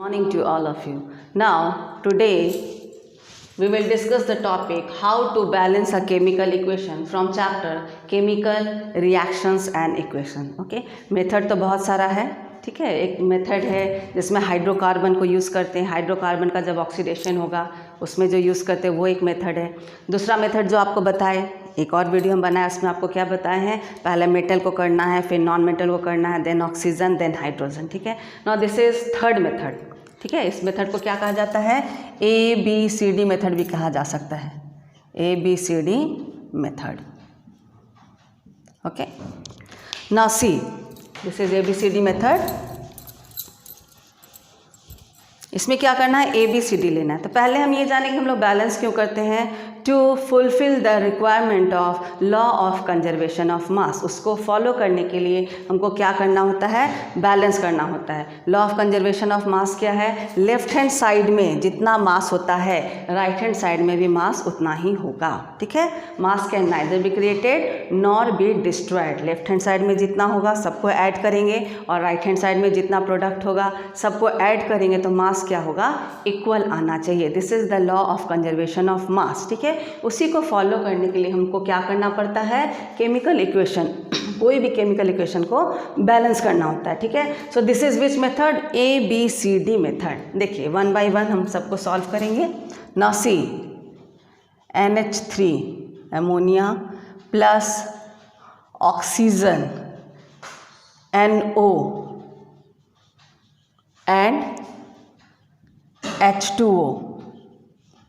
Morning to all of you. Now, today we will discuss the topic how to balance a chemical equation from chapter Chemical Reactions and Equation. Okay, method तो बहुत सारा है, ठीक है। एक method है जिसमें हाइड्रोकार्बन को यूज़ करते हैं, हाइड्रोकार्बन का जब ऑक्सीडेशन होगा उसमें जो यूज़ करते हैं वो एक मेथड है। दूसरा मेथड जो आपको बताए, एक और वीडियो हम बनाए उसमें आपको क्या बताए हैं, पहले मेटल को करना है, फिर नॉन मेटल को करना है, देन ऑक्सीजन, देन हाइड्रोजन, ठीक है। Now this is third method, ठीक है। इस मेथड को क्या कहा जाता है, ABCD मेथड भी कहा जा सकता है, ABCD method. Okay, now see this is ABCD method. इसमें क्या करना है, ABCD लेना है। तो पहले हम ये जाने कि हम लोग बैलेंस क्यों करते हैं, to fulfil the requirement of law of conservation of mass. उसको फॉलो करने के लिए हमको क्या करना होता है, बैलेंस करना होता है। लॉ ऑफ कंजर्वेशन ऑफ मास क्या है, लेफ्ट हैंड साइड में जितना मास होता है राइट हैंड साइड में भी मास उतना ही होगा, ठीक है। मास can neither be created nor be destroyed. Left hand side में जितना होगा सबको ऐड करेंगे और राइट हैंड साइड में जितना प्रोडक्ट होगा सबको ऐड करेंगे तो मास क्या होगा, इक्वल आना चाहिए। This is the law of conservation of मास, ठीक है। उसी को फॉलो करने के लिए हमको क्या करना पड़ता है, केमिकल इक्वेशन, कोई भी केमिकल इक्वेशन को बैलेंस करना होता है, ठीक है। So this is which method, ABCD method. देखिए वन बाय वन हम सबको सॉल्व करेंगे। Now see, NH3 ammonia plus oxygen NO and H2O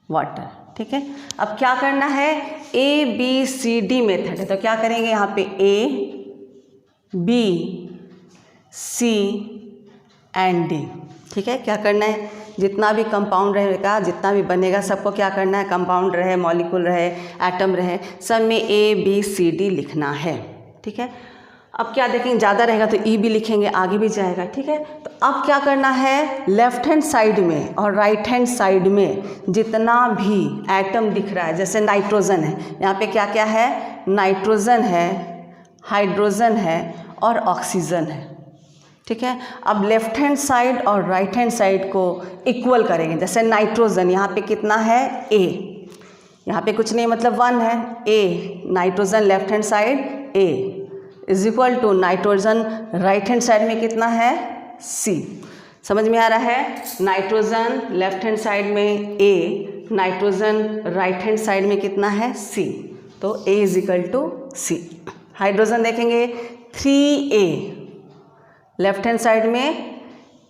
water, ठीक है। अब क्या करना है, ABCD मेथड है तो क्या करेंगे, यहाँ पे A B C and D, ठीक है। क्या करना है, जितना भी कंपाउंड रहेगा, जितना भी बनेगा सबको क्या करना है, कंपाउंड रहे, मॉलिक्यूल रहे, एटम रहे, सब में ABCD लिखना है, ठीक है। अब क्या देखेंगे, ज़्यादा रहेगा तो E भी लिखेंगे, आगे भी जाएगा, ठीक है। तो अब क्या करना है, लेफ्ट हैंड साइड में और राइट हैंड साइड में जितना भी एटम दिख रहा है, जैसे नाइट्रोजन है, यहाँ पे क्या क्या है, नाइट्रोजन है, हाइड्रोजन है और ऑक्सीजन है, ठीक है। अब लेफ्ट हैंड साइड और राइट हैंड साइड को इक्वल करेंगे। जैसे नाइट्रोजन यहाँ पे कितना है, A, यहाँ पे कुछ नहीं मतलब 1 है, A nitrogen left hand side A is equal to nitrogen right hand side में कितना है, C। समझ में आ रहा है, नाइट्रोजन लेफ्ट हैंड साइड में A, nitrogen right hand side में कितना है, C, तो A is equal to C। Hydrogen देखेंगे 3A, लेफ्ट हैंड साइड में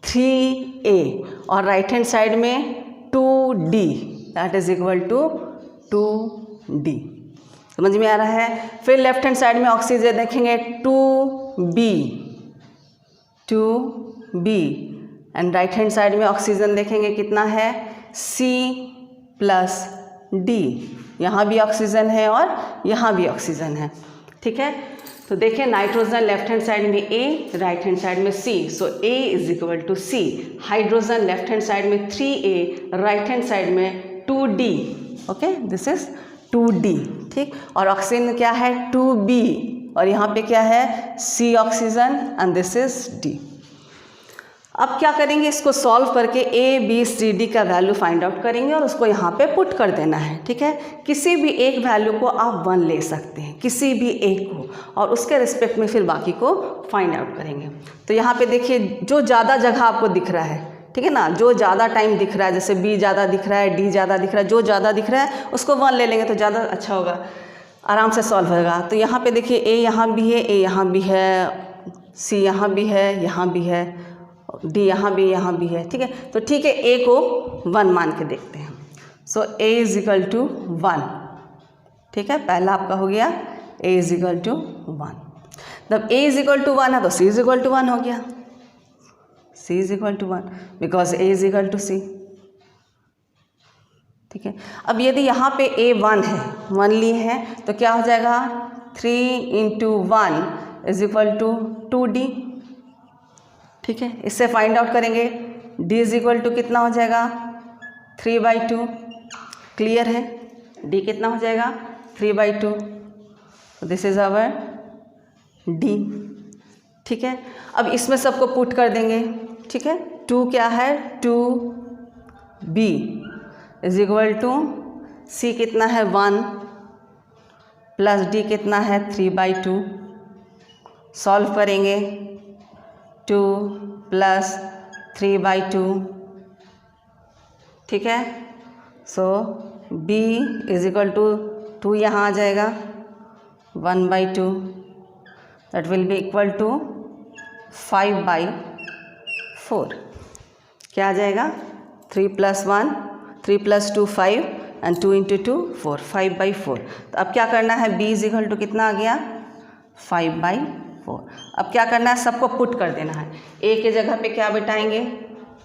3A और राइट हैंड साइड में 2D, that is equal to 2D। समझ में आ रहा है। फिर लेफ्ट हैंड साइड में ऑक्सीजन देखेंगे 2B and right hand side में ऑक्सीजन देखेंगे कितना है, C प्लस D। यहाँ भी ऑक्सीजन है और यहाँ भी ऑक्सीजन है, ठीक है। तो देखिए नाइट्रोजन लेफ्ट हैंड साइड में A, राइट हैंड साइड में C, so A is equal to C। Hydrogen left hand side में 3A, राइट हैंड साइड में 2D, okay, this is 2D, ठीक। और ऑक्सीजन क्या है, 2B और यहाँ पे क्या है, C oxygen and this is D। अब क्या करेंगे, इसको सॉल्व करके ABCD का वैल्यू फाइंड आउट करेंगे और उसको यहाँ पे पुट कर देना है, ठीक है। किसी भी एक वैल्यू को आप 1 ले सकते हैं, किसी भी एक को, और उसके रिस्पेक्ट में फिर बाकी को फाइंड आउट करेंगे। तो यहाँ पे देखिए जो ज़्यादा जगह आपको दिख रहा है, ठीक है ना, जो ज़्यादा टाइम दिख रहा है, जैसे B ज़्यादा दिख रहा है, D ज़्यादा दिख रहा है, जो ज़्यादा दिख रहा है उसको 1 ले लेंगे तो ज़्यादा अच्छा होगा, आराम से सॉल्व होगा। तो यहाँ पे देखिए A यहाँ भी है, A यहाँ भी है, C यहाँ भी है, यहाँ भी है, D यहाँ भी है, ठीक है। तो ठीक है, A को 1 मान के देखते हैं। सो A इज इक्वल टू 1, ठीक है। पहला आपका हो गया A इज इक्वल टू 1। जब A इज इक्वल टू 1 है तो C इज इक्वल टू 1 हो गया, C is equal to 1 because A is equal to C, ठीक है। अब यदि यहाँ पे A 1 है, 1 लिए हैं तो क्या हो जाएगा, 3 × 1 इज इक्वल टू 2D, ठीक है। इससे फाइंड आउट करेंगे D इज इक्वल टू कितना हो जाएगा, 3/2, क्लियर है। D कितना हो जाएगा, 3/2, दिस इज आवर D, ठीक है। अब इसमें सबको पुट कर देंगे, ठीक है। 2 क्या है 2b is equal to c कितना है 1 प्लस d कितना है 3/2। सॉल्व करेंगे 2 प्लस 3/2, ठीक है। So b is equal to 2 यहाँ आ जाएगा 1/2, that will be equal to 5/4। क्या आ जाएगा 3 + 1 3 + 2 5 एंड 2 × 2 4 5/4। तो अब क्या करना है b इज इक्वल टू कितना आ गया 5/4। अब क्या करना है सबको पुट कर देना है। a के जगह पे क्या बिठाएंगे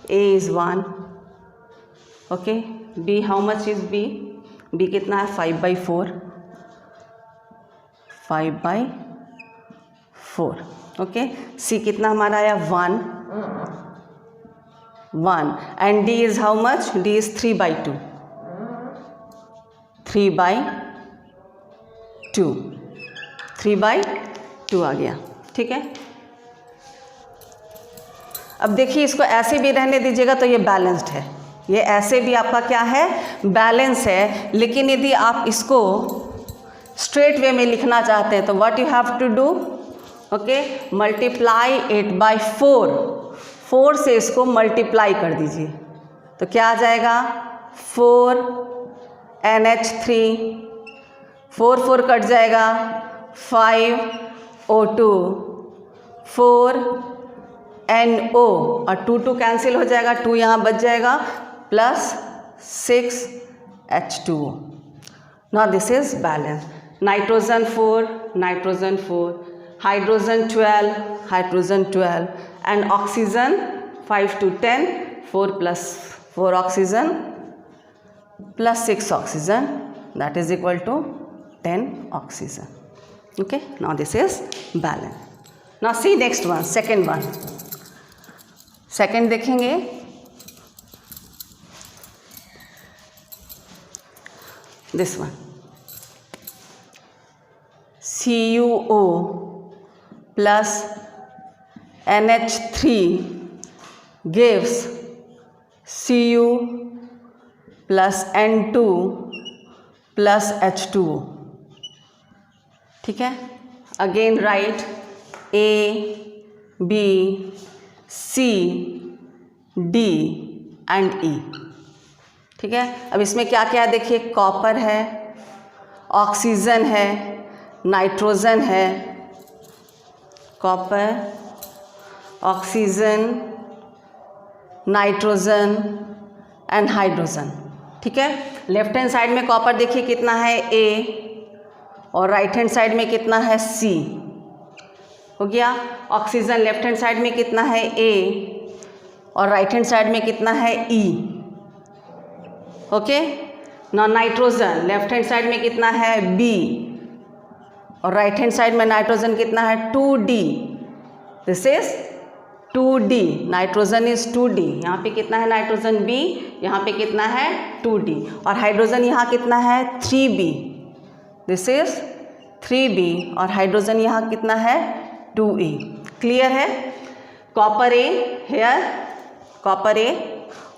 a is 1, okay. b how much is b कितना है 5/4 5/4, ओके। c कितना हमारा आया 1 and d is how much d is 3/2 3/2 आ गया, ठीक है। अब देखिए इसको ऐसे भी रहने दीजिएगा तो ये बैलेंस्ड है, ये ऐसे भी आपका क्या है बैलेंस है। लेकिन यदि आप इसको स्ट्रेट वे में लिखना चाहते हैं तो what you have to do, okay, multiply 8/4, 4 से इसको मल्टीप्लाई कर दीजिए तो क्या आ जाएगा 4NH3, 4 कट जाएगा 5O2 4NO और 2 कैंसिल हो जाएगा, 2 यहाँ बच जाएगा plus 6H2O। Now this is balance. Nitrogen 4 hydrogen 12 and oxygen 5 to 10 4 + 4 oxygen plus 6 oxygen, that is equal to 10 oxygen, okay। Now this is balance। Now see next one, second one। second देखेंगे this one, CuO plus NH3 gives Cu plus N2 plus H2O, ठीक है। Again right A, B, C, D and E, ठीक है। अब इसमें क्या क्या है देखिए, कॉपर है, ऑक्सीजन है, नाइट्रोजन है, copper, oxygen, nitrogen and hydrogen, ठीक है। लेफ्ट हैंड साइड में कॉपर देखिए कितना है A और राइट हैंड साइड में कितना है C, हो गया। ऑक्सीजन लेफ्ट हैंड साइड में कितना है A और राइट हैंड साइड में कितना है E, ओके। ना नाइट्रोजन लेफ्ट हैंड साइड में कितना है B और राइट हैंड साइड में नाइट्रोजन कितना है 2D, this is 2D, nitrogen is 2D। यहाँ पे कितना है नाइट्रोजन B, यहाँ पे कितना है 2D और हाइड्रोजन यहाँ कितना है 3B, दिस इज 3B और हाइड्रोजन यहाँ कितना है 2E। क्लियर है। Copper A here, copper A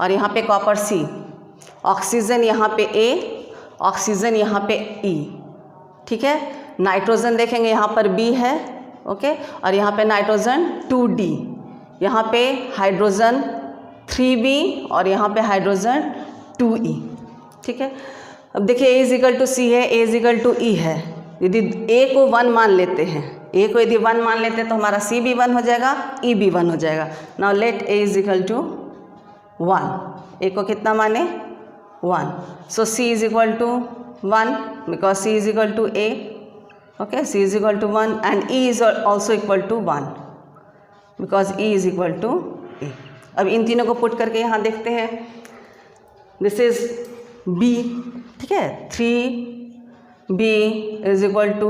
और यहाँ पे कॉपर C, ऑक्सीजन यहाँ पे A, ऑक्सीजन यहाँ पे E, ठीक है। नाइट्रोजन देखेंगे यहाँ पर B है, ओके, और यहाँ पे नाइट्रोजन 2D, यहाँ पे हाइड्रोजन 3B और यहाँ पे हाइड्रोजन 2E, ठीक है। अब देखिए A is equal to C है, A is equal to E है। यदि A को 1 मान लेते हैं, A को यदि 1 मान लेते हैं तो हमारा C भी 1 हो जाएगा, E भी 1 हो जाएगा। Now let A is equal to 1, A को कितना माने 1, so C is equal to 1 because C is equal to A, okay, C is equal to 1 and E is also equal to 1 because E is equal to A। अब इन तीनों को put करके यहाँ देखते हैं, दिस इज B, ठीक है। 3B is equal to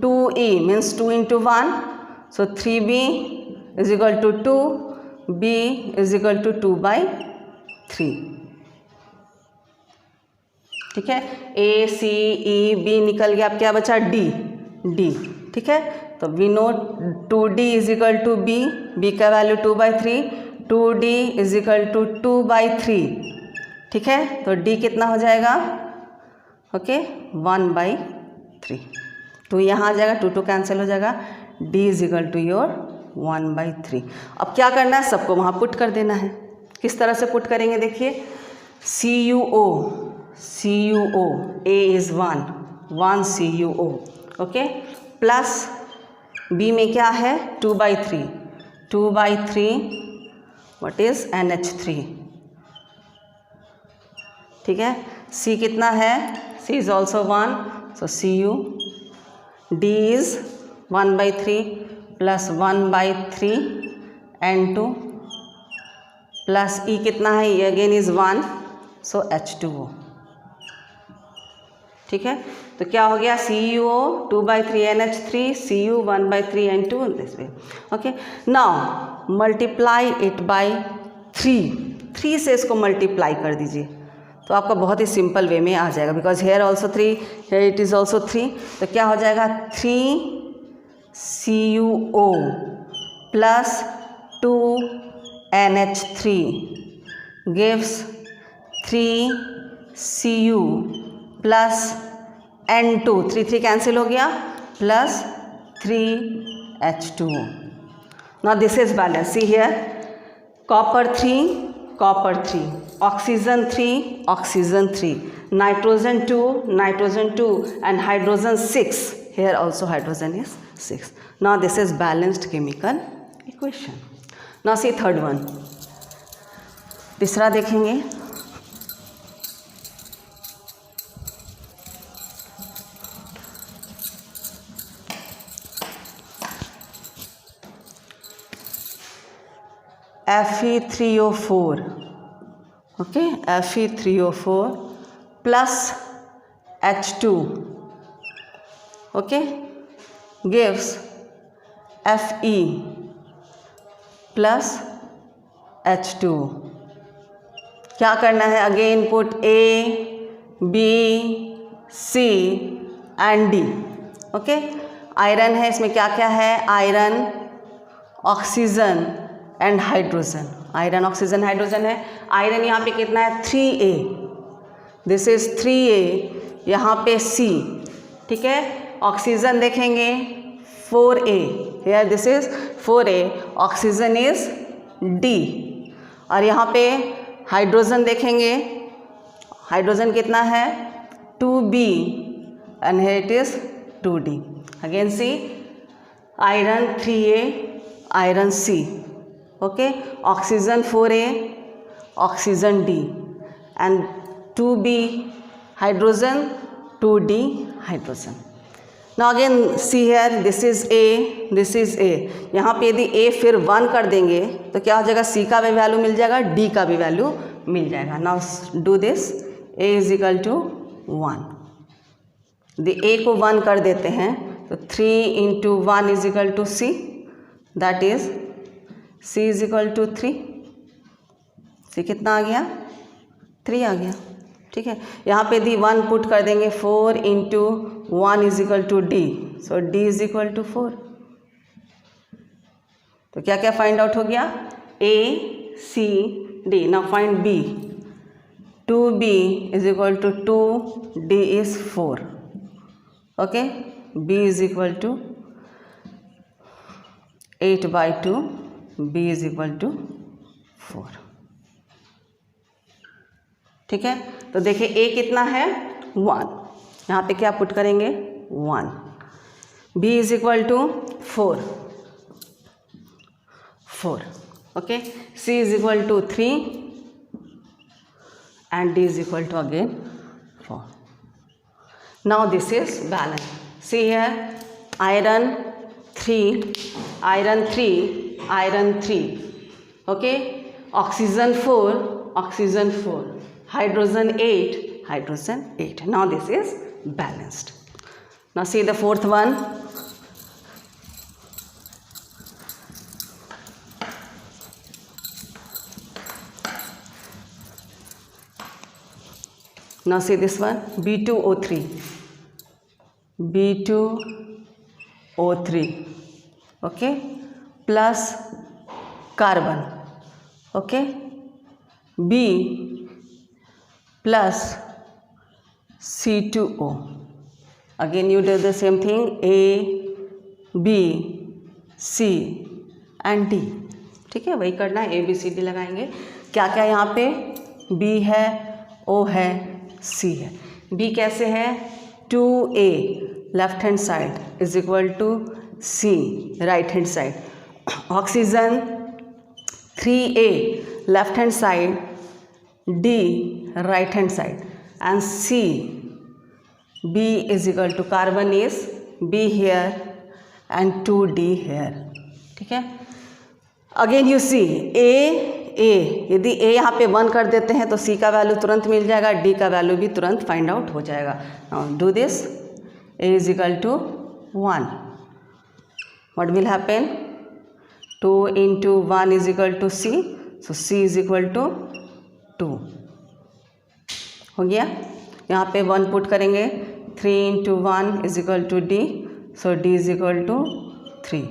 2E means 2 into 1, so 3B is equal to 2, B is equal to 2/3, ठीक है। A C E B निकल गया, अब क्या बचा D, ठीक है। तो we know 2D is equal to B, B का value 2/3, 2D is equal to 2/3, ठीक है। तो D कितना हो जाएगा, ओके 1/3, 2 यहाँ आ जाएगा, 2 कैंसिल हो जाएगा, D is equal to your 1/3। अब क्या करना है, सबको वहाँ पुट कर देना है। किस तरह से पुट करेंगे देखिए, CuO A is 1 CuO, okay, plus B में क्या है 2/3 व्हाट इज़ NH3, ठीक है। C कितना है, C is also 1, so Cu, D is 1/3 plus 1/3 N2 plus E कितना है, ये अगेन इज़ 1, सो H2O, ठीक है। तो क्या हो गया, CuO 2/3 NH3, Cu 1/3 N2 this way, okay. Now multiply it by 3 से इसको मल्टीप्लाई कर दीजिए, तो आपका बहुत ही सिंपल वे में आ जाएगा, because here also 3, here it is also 3, तो क्या हो जाएगा 3 CuO plus 2 NH3 gives 3 Cu plus N2, 3 cancel हो गया, plus 3 H2O। Now this is balance, see here, copper 3, oxygen 3, nitrogen 2 and hydrogen 6, here also hydrogen is 6. Now this is balanced chemical equation. Now see third one, तीसरा देखेंगे, Fe3O4, okay, Fe3O4 plus H2, okay, gives Fe plus H2। क्या करना है, again put A, B, C and D, okay. Iron है, इसमें क्या क्या है, iron, oxygen and hydrogen, iron oxygen hydrogen है। आयरन यहाँ पे कितना है 3A, दिस इज 3A, यहाँ पे C, ठीक है। ऑक्सीजन देखेंगे 4A, here this is 4A, oxygen is D, और यहाँ पे हाइड्रोजन देखेंगे, हाइड्रोजन कितना है 2B and here it is 2D, again see, iron 3A, iron C, okay, oxygen 4A, oxygen D, and 2B hydrogen, 2D hydrogen. Now again see here, this is A, यहाँ पे यदि A फिर 1 कर देंगे तो क्या हो जाएगा, C का भी वैल्यू मिल जाएगा, D का भी वैल्यू मिल जाएगा। Now do this, A is equal to 1, यदि A को 1 कर देते हैं तो 3 into 1 is equal to C, that is C is equal to 3, C कितना आ गया 3 आ गया, ठीक है। यहाँ पे यदि 1 पुट कर देंगे, 4 into 1 is equal to D, so D is equal to 4। तो क्या क्या फाइंड आउट हो गया, A, C, D। Now find B, 2B is equal to 2, D is 4, okay. B is equal to 8/2, B is equal to 4, ठीक है। तो देखिए A कितना है 1, यहाँ पे क्या पुट करेंगे 1, B is equal to 4, okay, C is equal to 3 and D is equal to again 4. Now this is balance. See here, iron 3, okay, oxygen 4, hydrogen 8, now this is balanced. Now see the fourth one, now see this one, B2O3, okay, plus carbon, okay, B plus C2O. Again you do the same thing, A, B, C and D. ठीक है, वही करना है, ABCD लगाएंगे। क्या क्या यहाँ पे, B है, O है, C है। B कैसे है, 2A left hand side is equal to C right hand side. Oxygen 3A left hand side, D right hand side and C, B is equal to carbon is B here and 2D here। ठीक है, again you see A, यदि A यहाँ पे 1 कर देते हैं तो C का वैल्यू तुरंत मिल जाएगा, D का वैल्यू भी तुरंत फाइंड आउट हो जाएगा। Do this, A is equal to 1, what will happen, 2 into 1 is equal to C, so C is equal to 2 हो गया। यहाँ पे 1 पुट करेंगे, 3 into 1 is equal to D, so D is equal to 3।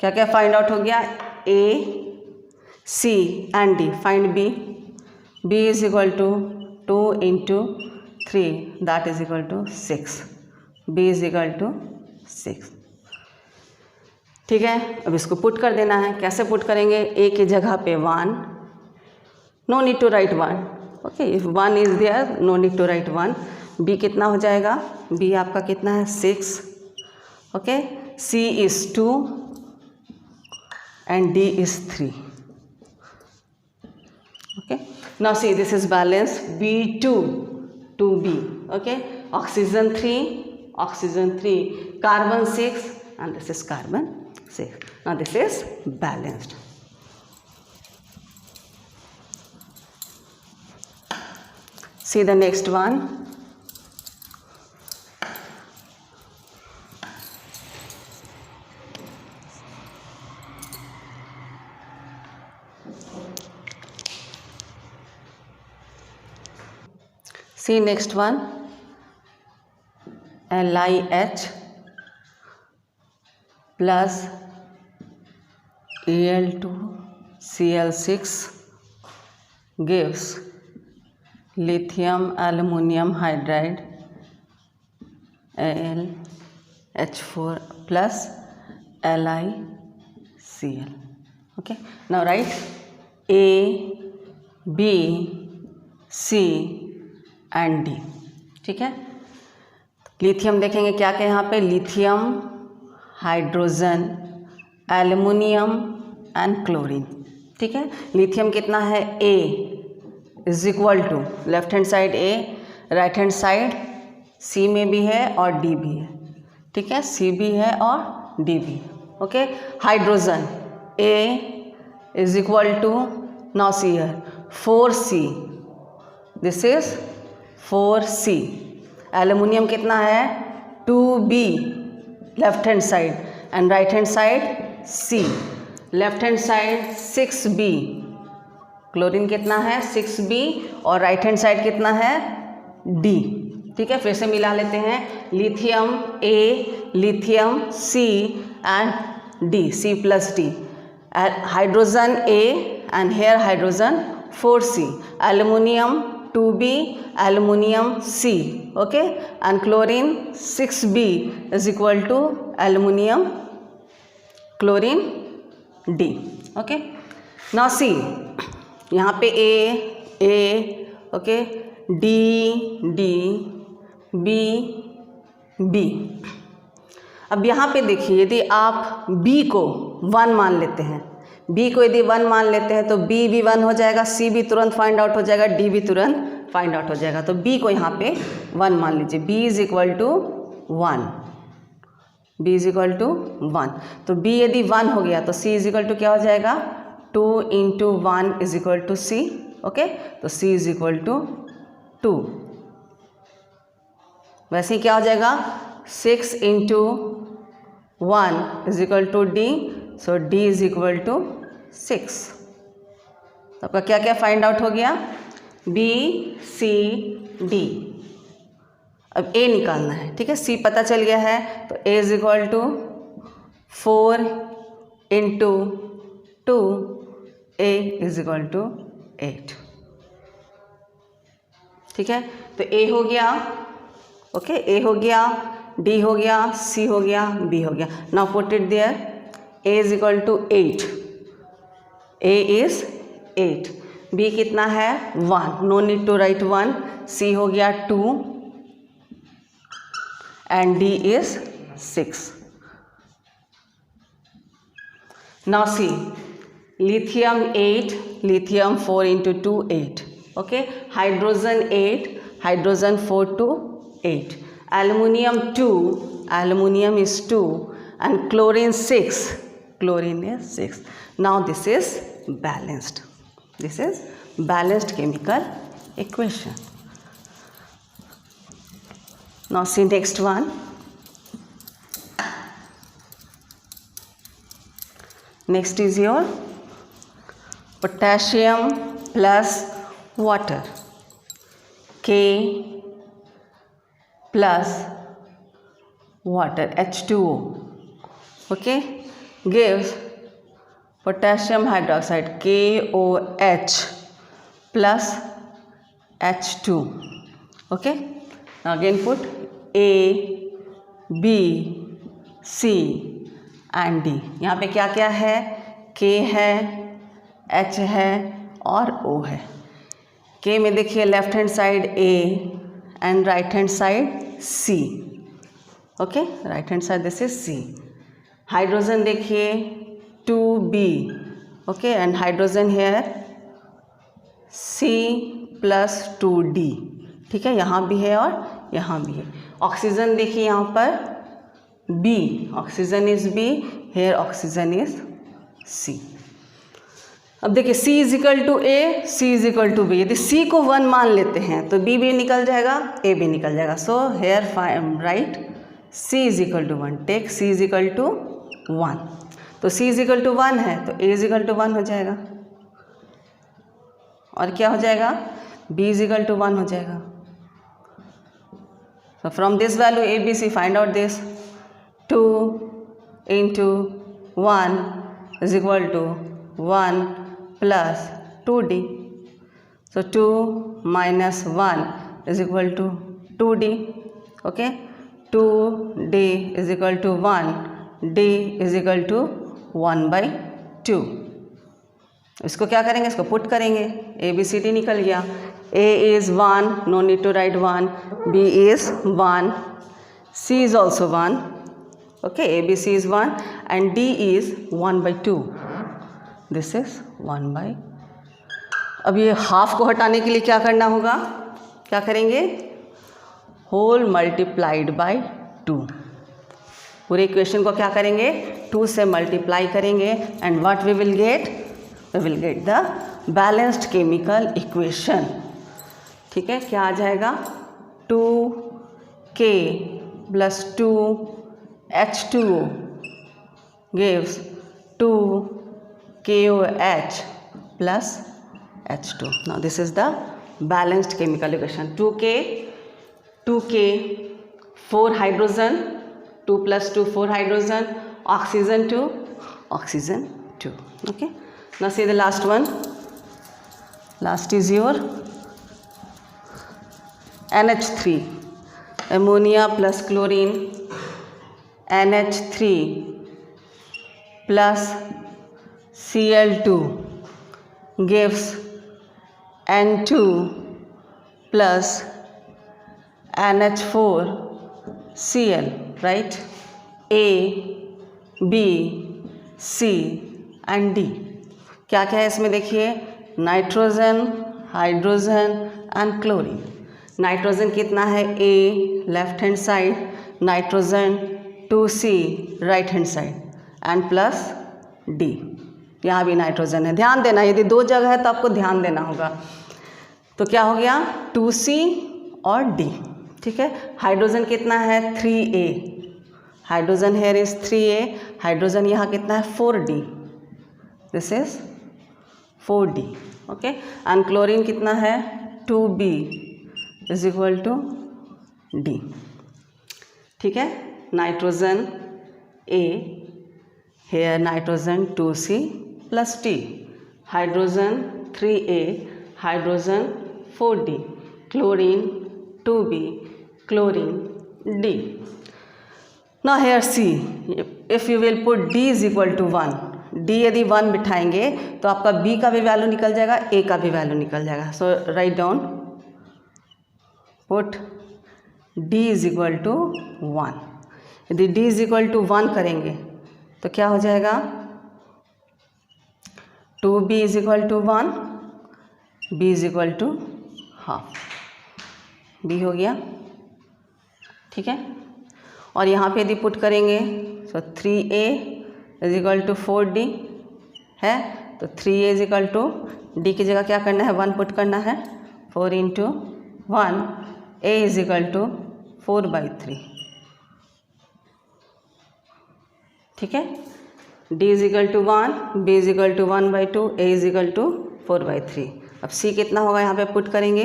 क्या क्या find out हो गया, A, C and D, find B, B is equal to 2 into 3 that is equal to 6, B is equal to 6। ठीक है, अब इसको put कर देना है। कैसे पुट करेंगे, A की जगह पे 1, no need to write 1, okay, if 1 is there no need to write 1। B कितना हो जाएगा, B आपका कितना है 6, okay, C is 2 and D is 3, okay। Now see, this is balance B2 to B, okay, oxygen 3, carbon 6 and this is carbon 6। Now this is balanced। See the next one, see next one, LiH plus Al2Cl6 gives lithium aluminum hydride AlH4 plus LiCl, okay। Now write A, B, C and D, ठीक है। Lithium देखेंगे क्या क्या यहाँ पे, lithium, hydrogen, aluminium and chlorine, ठीक है। Lithium कितना है, A is equal to left hand side A, right hand side C में भी है और D भी है, ठीक है, C भी है और D भी, okay. Hydrogen A is equal to, now see here 4C, this is 4C। Aluminium कितना है, 2B left hand side and right hand side C, left hand side 6B, chlorine कितना है 6B और right hand side कितना है D, ठीक है। फिर से मिला लेते हैं, lithium A, lithium C and D, C plus D, hydrogen A and here hydrogen 4C, aluminium 2B, aluminium C, okay, and chlorine 6B is equal to aluminum chlorine D, okay। Now see, यहाँ पे A, okay, D, B। अब यहाँ पे देखिए, यदि आप B को 1 मान लेते हैं, B को यदि 1 मान लेते हैं तो B भी 1 हो जाएगा, C भी तुरंत फाइंड आउट हो जाएगा, D भी तुरंत फाइंड आउट हो जाएगा। तो B को यहाँ पे 1 मान लीजिए, B is equal to 1, B is equal to 1। तो B यदि 1 हो गया तो C इज इक्वल टू क्या हो जाएगा, 2 into 1 is equal to C, okay. तो C इज इक्वल टू 2। वैसे ही क्या हो जाएगा, 6 into 1 is equal to D, so D is equal to 6। तो आपका क्या क्या फाइंड आउट हो गया, B, C, D। अब A निकालना है, ठीक है। C पता चल गया है तो A is equal to 4 into 2 A is equal to 8। ठीक है, तो A हो गया, ओके, A हो गया, D हो गया, C हो गया, B हो गया। Now put it there, A is equal to 8, A is 8, B कितना है 1, no need to write 1, C हो गया 2 and D is 6। Now see, lithium 8, lithium 4 into 2, 8. Okay, hydrogen 8, hydrogen 4 to 8. Aluminium 2, aluminium is 2, and chlorine 6, chlorine is 6. Now this is balanced. This is balanced chemical equation. Now see next one. Next is your potassium plus water, K plus water, H2O, okay, gives potassium hydroxide, KOH plus H2, okay. Now again put A, B, C and D. यहाँ पे क्या क्या है, के है, H है और ओ है। के में देखिए left hand side A and right hand side C, okay, right hand side this is C. Hydrogen देखिए 2b, okay, and hydrogen here C plus 2d, ठीक है, यहाँ भी है और यहाँ भी है। ऑक्सीजन देखिए यहाँ पर B, oxygen is B, here oxygen is C। अब देखिए C is equal to A, C is equal to B, यदि C को 1 मान लेते हैं तो B भी निकल जाएगा, A भी निकल जाएगा। So here right C is equal to 1, take C is equal to 1, तो C इज इक्वल टू 1 है तो A इज इक्वल टू 1 हो जाएगा, और क्या हो जाएगा, B इज इक्वल टू 1 हो जाएगा। So from this value A, B, C, find out this, 2 into 1 is equal to 1 plus 2D. So 2 minus 1 is equal to 2D. Okay, 2D is equal to 1, D is equal to 1 by 2. इसको क्या करेंगे, इसको put करेंगे, A B C D निकल गया। A is 1, no need to write 1, B is 1, C is also 1, okay, A B C is 1 and D is 1 by 2, this is 1 by। अब ये half को हटाने के लिए क्या करना होगा, क्या करेंगे, होल मल्टीप्लाइड बाय 2, पूरे इक्वेशन को क्या करेंगे 2 से मल्टीप्लाई करेंगे and what we will get, we will get the balanced chemical equation. ठीक है, क्या आ जाएगा, 2K plus 2H2O gives 2KOH plus H2. Now this is the balanced chemical equation. 2K, 4 hydrogen, 2 plus 2, 4 hydrogen, oxygen 2, oxygen 2. Okay. Now see the last one. Last is your NH3, ammonia plus chlorine, NH3 plus Cl2 gives N2 plus NH4Cl, right? A, B, C and D. क्या क्या है इसमें देखिए, nitrogen, hydrogen and chlorine. Nitrogen कितना है, A left hand side, nitrogen 2C right hand side and plus D, यहाँ भी nitrogen है। ध्यान देना, यदि 2 जगह है तो आपको ध्यान देना होगा। तो क्या हो गया 2C और D, ठीक है। हाइड्रोजन कितना है 3A, hydrogen here is 3A, hydrogen यहाँ कितना है 4D, this is 4D, okay. And chlorine कितना है 2B is equal to D, ठीक है। Nitrogen A, here nitrogen 2C plus T, hydrogen 3A, hydrogen 4D, chlorine 2B, chlorine D. Now here see, if you will put D is equal to 1, D यदि 1 बिठाएंगे तो आपका B का भी value निकल जाएगा, A का भी वैल्यू निकल जाएगा. So right down, put D is equal to 1. यदि D इज इक्वल टू 1 करेंगे तो क्या हो जाएगा, 2B is equal to 1, B is equal to half. B हो गया, ठीक है. और यहाँ पे यदि पुट करेंगे तो 3A is equal to 4D है, तो 3A is equal to D की जगह क्या करना है, 1 पुट करना है. 4 into 1, A is equal to 4/3, ठीक है. D is equal to 1, B is equal to 1/2, A is equal to 4/3. अब C कितना होगा यहाँ पे पुट करेंगे,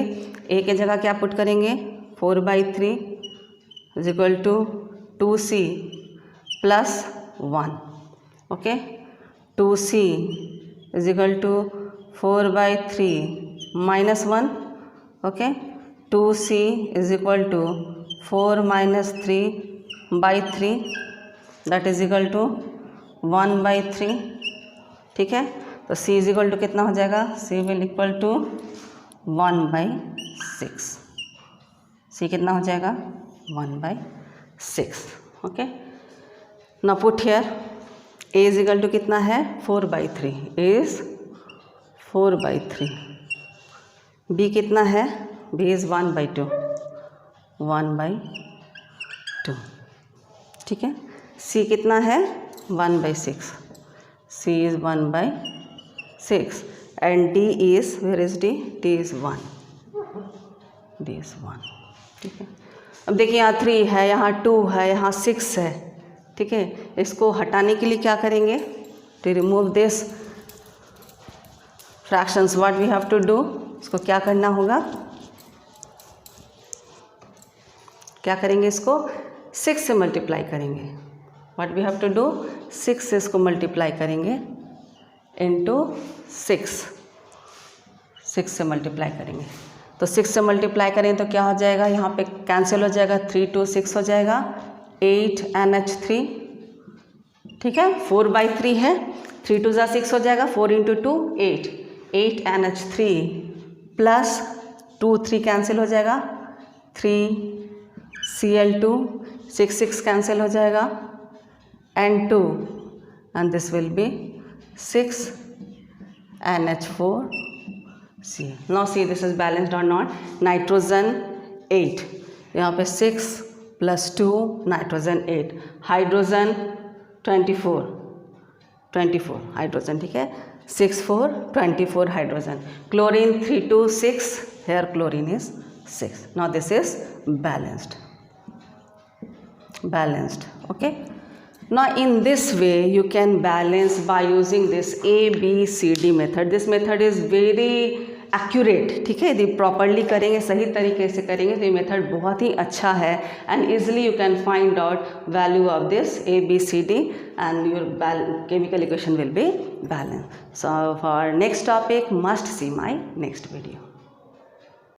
A की जगह क्या पुट करेंगे, 4/3 is equal to 2C plus 1. Okay, 2C is equal to 4/3 minus 1. Okay, 2C is equal to 4 minus 3/3 that is equal to 1/3, ठीक है. तो C इज इक्वल टू कितना हो जाएगा, C will equal to 1/6. C कितना हो जाएगा, 1/6. Okay, now put here A is equal to कितना है, 4/3, इज 4/3. B कितना है, B इज 1/2, 1/2, ठीक है. C कितना है, 1/6, C is 1/6 and D is, where is D, D is 1, D is 1, ठीक है. अब देखिए यहाँ 3 है, यहाँ 2 है, यहाँ 6 है, ठीक है. इसको हटाने के लिए क्या करेंगे, to remove this fractions what we have to do, इसको क्या करना होगा, क्या करेंगे, इसको 6 से मल्टीप्लाई करेंगे. What we have to do, 6 से इसको मल्टीप्लाई करेंगे इनटू 6 से मल्टीप्लाई करेंगे. तो 6 से मल्टीप्लाई करें तो क्या हो जाएगा, यहाँ पे कैंसिल हो जाएगा, 3 2 6 हो जाएगा, 8NH3, ठीक है. 4/3 है, 3 2 6 हो जाएगा, 4 इंटू 2 8, 8NH3 प्लस 2 3 कैंसिल हो जाएगा, 3Cl2, 6 6 कैंसिल हो जाएगा and 2 and this will be 6NH4Cl. Now see this is balanced or not. Nitrogen 8, यहाँ पे 6 प्लस 2 नाइट्रोजन 8, हाइड्रोजन 24 हाइड्रोजन, ठीक है. 6 4 24 hydrogen. Chlorine 3 2 6, here chlorine is 6. Now this is balanced. Okay. Now in this way you can balance by using this ABCD method. This method is very accurate, ठीक है. यदि properly करेंगे, सही तरीके से करेंगे तो ये मेथड बहुत ही अच्छा है and easily you can find out value of this ABCD and your chemical equation will be balance. So for next topic must see my next video.